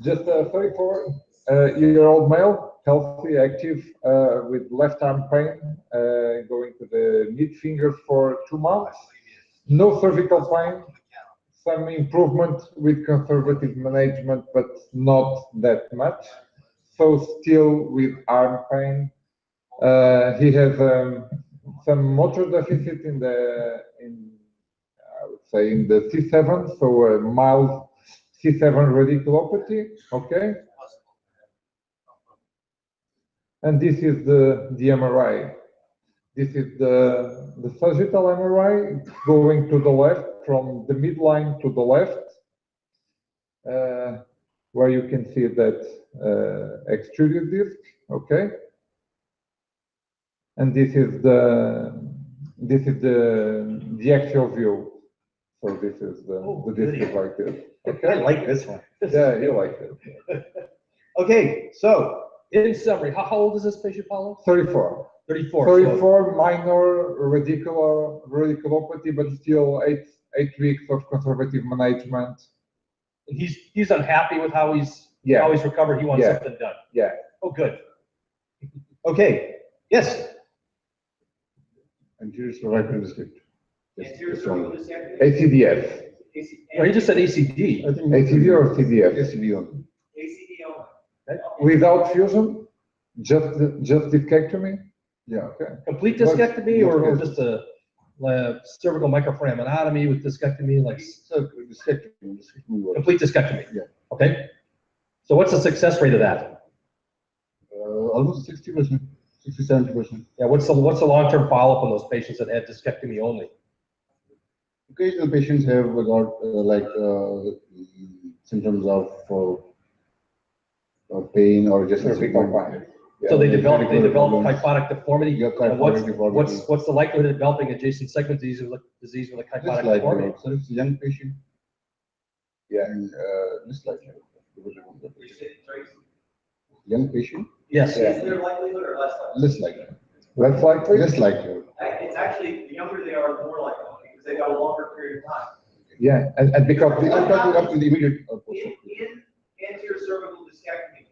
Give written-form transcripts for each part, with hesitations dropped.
Just a 34-year-old male, healthy, active, with left arm pain, going to the mid finger for 2 months. No cervical pain, some improvement with conservative management, but not that much. So still with arm pain. He has some motor deficit in I would say in the C7, so a mild C7 radiculopathy. Okay. And this is the MRI. This is the sagittal MRI. It's going to the left, from the midline to the left, where you can see that extruded disc. Okay. And this is the axial view. So this is the disc is like this. Okay. I like this one. Yeah, you like it. Okay, so in summary, how old is this patient, Paolo? 34. 34. 34, minor radiculopathy, but still eight weeks of conservative management. He's unhappy with how he's recovered. He wants something done. Yeah. Oh, good. Okay. Yes. Anterior cervical district. Anterior cervical discectomy. ACDF. No, he just said ACD. I think ACD or CDF? ACD only. ACD only. Without fusion, just discectomy. Yeah. Okay. Complete discectomy or just a cervical microforaminotomy with discectomy, like Discectomy. complete discectomy. Yeah. Okay. So what's the success rate of that? Almost 60%, 60-70%. Yeah. What's the long-term follow-up on those patients that had discectomy only? Occasional patients have got symptoms of pain or just cervical pain. Yeah, so they develop kyphotic deformity. Yeah, kyphotic deformity. What's the likelihood of developing adjacent segment disease with a kyphotic deformity? So it's a young patient. Yeah, and just like young patient. Yes. Is there likelihood or less likelihood? Less likely. Less likely. Less likely. It's actually, the younger they are, the more likely, because they got a longer period of time. Yeah, and because I'm talking up to the immediate. In anterior cervical discectomy,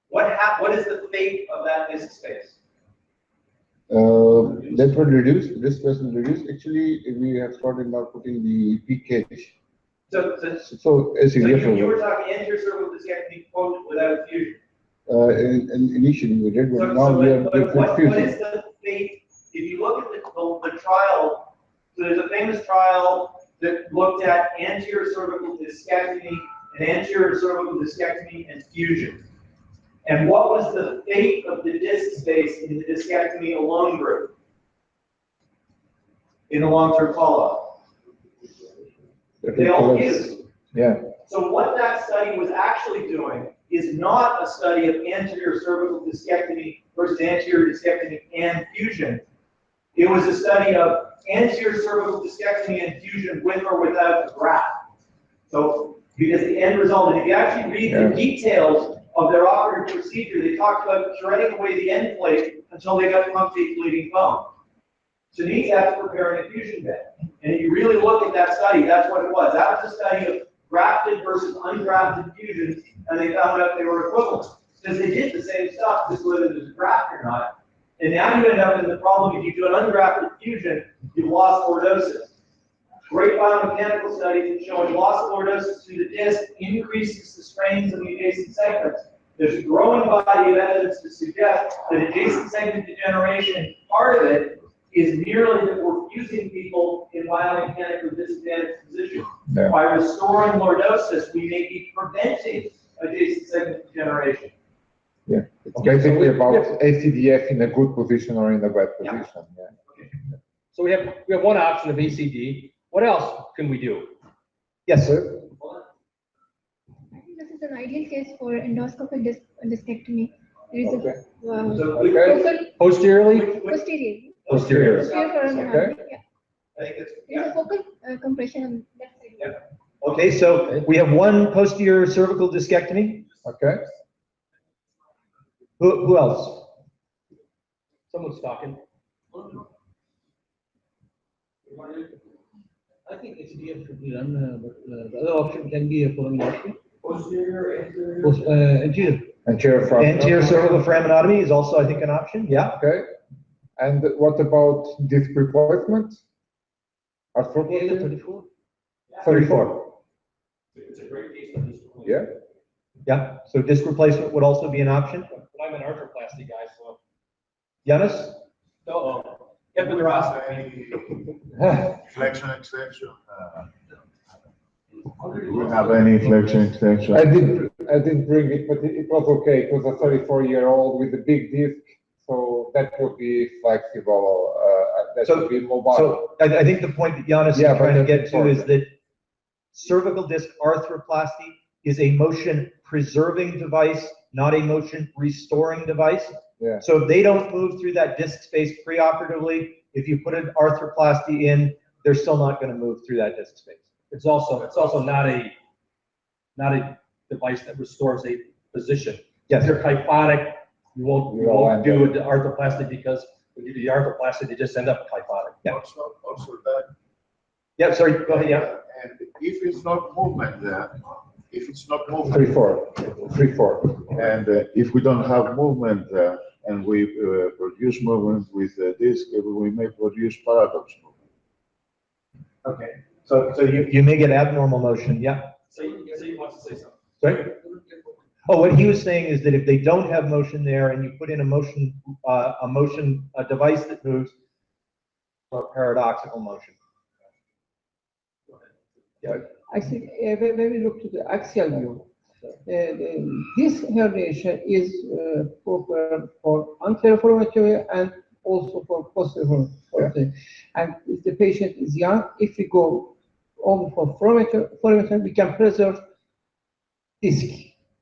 what is the fate of that disc space? That will reduce. This person reduce. Actually, we have started now putting the PKH. So as you were talking anterior cervical discectomy, quote, without fusion. Initially we did, but now we are with what fusion. is the fate? If you look at the trial, so there's a famous trial that looked at anterior cervical discectomy and anterior cervical discectomy and fusion. And what was the fate of the disc space in the discectomy alone group in the long-term follow-up? They all fused. Yeah. So what that study was actually doing is not a study of anterior cervical discectomy versus anterior discectomy and fusion. It was a study of anterior cervical discectomy and fusion with or without the graft. So, because the end result, and if you actually read the details of their operative procedure, they talked about shredding away the end plate until they got punctate bleeding bone. So these have to prepare an infusion bed. And if you really look at that study, that's what it was. That was a study of grafted versus ungrafted fusions, and they found out they were equivalent. Because they did the same stuff, just whether there's a graft or not. And now you end up in the problem, if you do an ungrafted fusion, you've lost lordosis. Great biomechanical studies have shown loss of lordosis through the disc increases the strains of the adjacent segments. There's a growing body of evidence to suggest that adjacent segment degeneration, part of it, is merely that we're fusing people in biomechanically disadvantaged positions. Yeah. By restoring lordosis, we may be preventing adjacent segment degeneration. Yeah, it's basically about ACDF in a good position or in a bad position. Yeah. Okay. So we have one option of ACD. What else can we do? Yes, sir. I think this is an ideal case for endoscopic discectomy. There is okay. Posteriorly? Posterior. Posterior. Okay. Yeah. There is a focal compression on that side. Yeah. Okay, so we have one posterior cervical discectomy. Okay. Who else? Someone's talking. I think HDF should be done, but the other option can be a colonoscopy. Posterior, anterior. Anterior cervical foraminotomy is also, I think, an option. Yeah. Okay. And what about disc replacement? Arthroplasty? 34. 34. It's a great case of this. Yeah. Yeah. So disc replacement would also be an option. But I'm an arthroplasty guy, so. Yanis? Epidurostomy. Flexion extension. Do we have any flexion extension? I didn't bring it, but it was okay. It was a 34-year-old with a big disc, so that would be flexible. That would be mobile. So I think the point that Yanis is Yeah, but trying to that's get to is important. that cervical disc arthroplasty is a motion preserving device, not a motion restoring device. Yeah. So if they don't move through that disc space preoperatively, if you put an arthroplasty in, they're still not going to move through that disc space. It's also not a device that restores a position. Yes. If they're kyphotic, you won't do the arthroplasty because when you do the arthroplasty, they just end up kyphotic. Yeah. Also that. Yeah, sorry, go ahead, yeah. And if it's not movement there, if it's not movement. 3-4. And if we don't have movement there, and we produce movement with the disc, we may produce paradox movement. Okay. So you may get abnormal motion, yeah. So you want to say something? Sorry? Oh, what he was saying is that if they don't have motion there and you put in a device that moves, or paradoxical motion. Yeah. Actually, when we look to the axial view, this herniation is proper for anterior foraminal and also for posterior foraminal. And if the patient is young, if we go only for foraminal, we can preserve disc.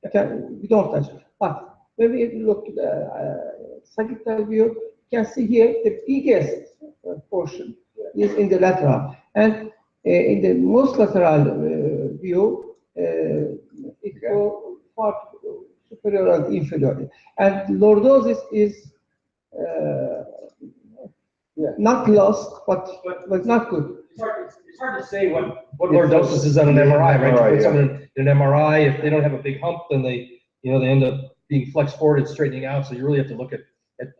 We don't touch it. But when we look to the sagittal view, you can see here the biggest portion is in the lateral. And in the most lateral view, it goes far superior and inferior. And lordosis is not lost, but not good. It's hard to say what lordosis is on an MRI, right? You put someone in an MRI, if they don't have a big hump, then they end up being flexed forward and straightening out. So you really have to look at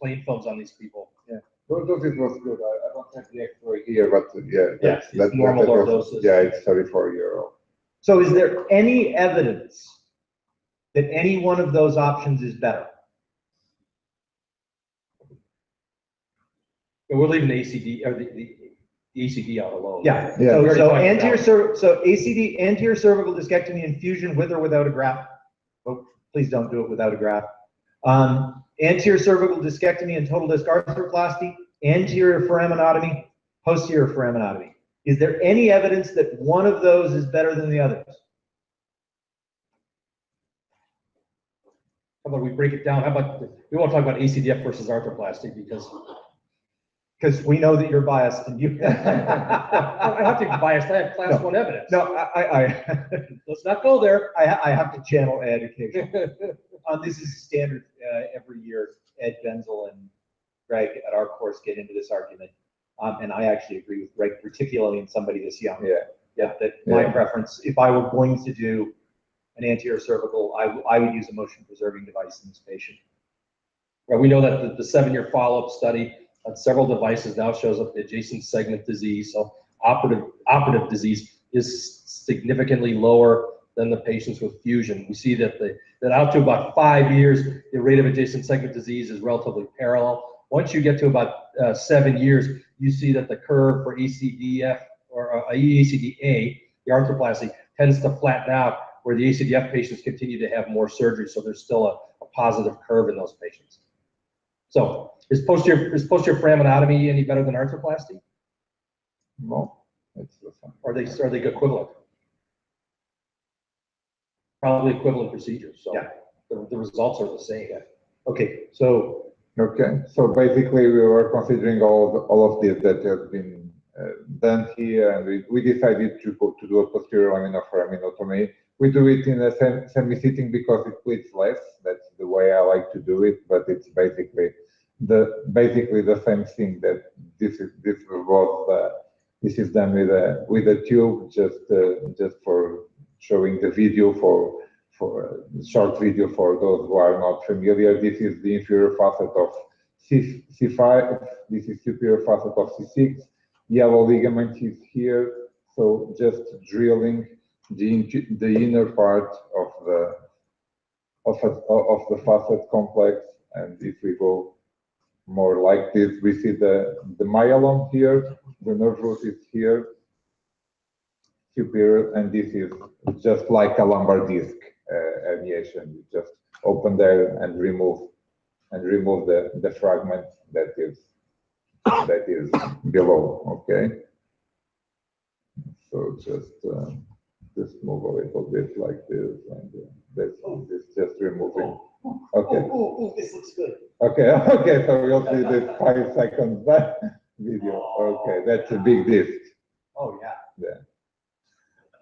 plain films on these people. Yeah. Lordosis was good. I don't have the X-ray here, but yeah, it's normal lordosis. Yeah, it's 34-year-old. So is there any evidence that any one of those options is better? But we're leaving the ACD or the ACD out alone. Yeah. Yeah. So anterior cervical discectomy and fusion with or without a graft. Oh, please don't do it without a graft. Anterior cervical discectomy and total disc arthroplasty, anterior foraminotomy, posterior foraminotomy. Is there any evidence that one of those is better than the others? How about we break it down? How about we won't talk about ACDF versus arthroplasty Because we know that you're biased and you. I have to be biased. I have class 1 evidence. No, Let's not go there. I have to channel Ed occasionally. This is standard every year. Ed Benzel and Greg at our course get into this argument. And I actually agree with Greg, particularly in somebody this young. My preference, if I were going to do an anterior cervical, I would use a motion preserving device in this patient. Well, we know that the 7-year follow-up study on several devices now shows up adjacent segment disease. So operative disease is significantly lower than the patients with fusion. We see that that out to about 5 years, the rate of adjacent segment disease is relatively parallel. Once you get to about 7 years, you see that the curve for ACDF or ACDA, the arthroplasty, tends to flatten out, where the ACDF patients continue to have more surgery. So there's still a positive curve in those patients. So is posterior foraminotomy any better than arthroplasty? No, it's the same. Are they equivalent? Probably equivalent procedures. So Yeah. the results are the same. Okay, so basically we were considering all of this that has been done here, and we decided to do a posterior laminar foraminotomy. We do it in a semi-sitting because it bleeds less. That's the way I like to do it, but it's basically the same thing. That this is done with a tube, just for showing the video a short video for those who are not familiar. This is the inferior facet of C5. This is superior facet of C6. Yellow ligament is here. So just drilling the inner part of the facet complex. And if we go more like this, we see the myelin here. The nerve root is here, superior, and this is just like a lumbar disc herniation. You just open there and remove the fragment that is below. Okay. So just move a little bit like this, and this just removing. Okay. Oh, this looks good. Okay. Okay. So we'll see this 5 seconds back video. Okay, that's a big disc. Oh, yeah. Yeah.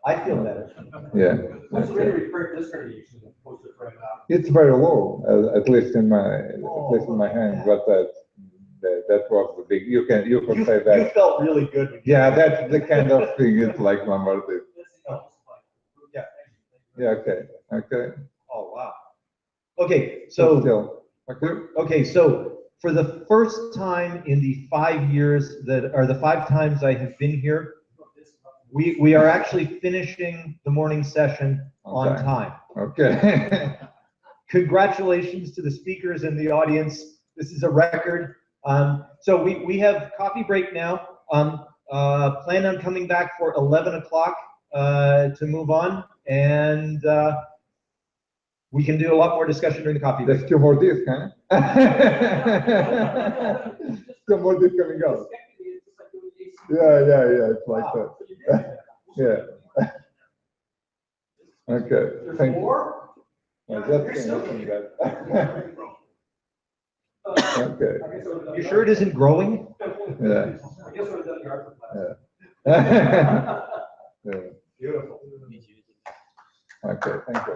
I feel better. Yeah. What's the way Okay. to refer this herniation as opposed to frame out? It's very low, at least in my hand, but that was the big. You can say You that. felt really good. When you Yeah, that's the kind of thing. It's like lumbar disc. Yeah. Yeah. Okay. Okay. Oh, wow. Okay, so, Still. Okay. okay, so for the first time in the 5 years that, or the 5 times I have been here, we are actually finishing the morning session on Okay. time. Okay. Congratulations to the speakers and the audience. This is a record. So we have coffee break now. Plan on coming back for 11 o'clock to move on, and we can do a lot more discussion during the coffee break. There's 2 more discs, huh? 2 more discs coming out. Yeah. It's like that. Yeah. Okay. Thank you. I just finishing that. Okay. You sure it isn't growing? Yeah. Yeah. Yeah. Beautiful. Okay. Thank you.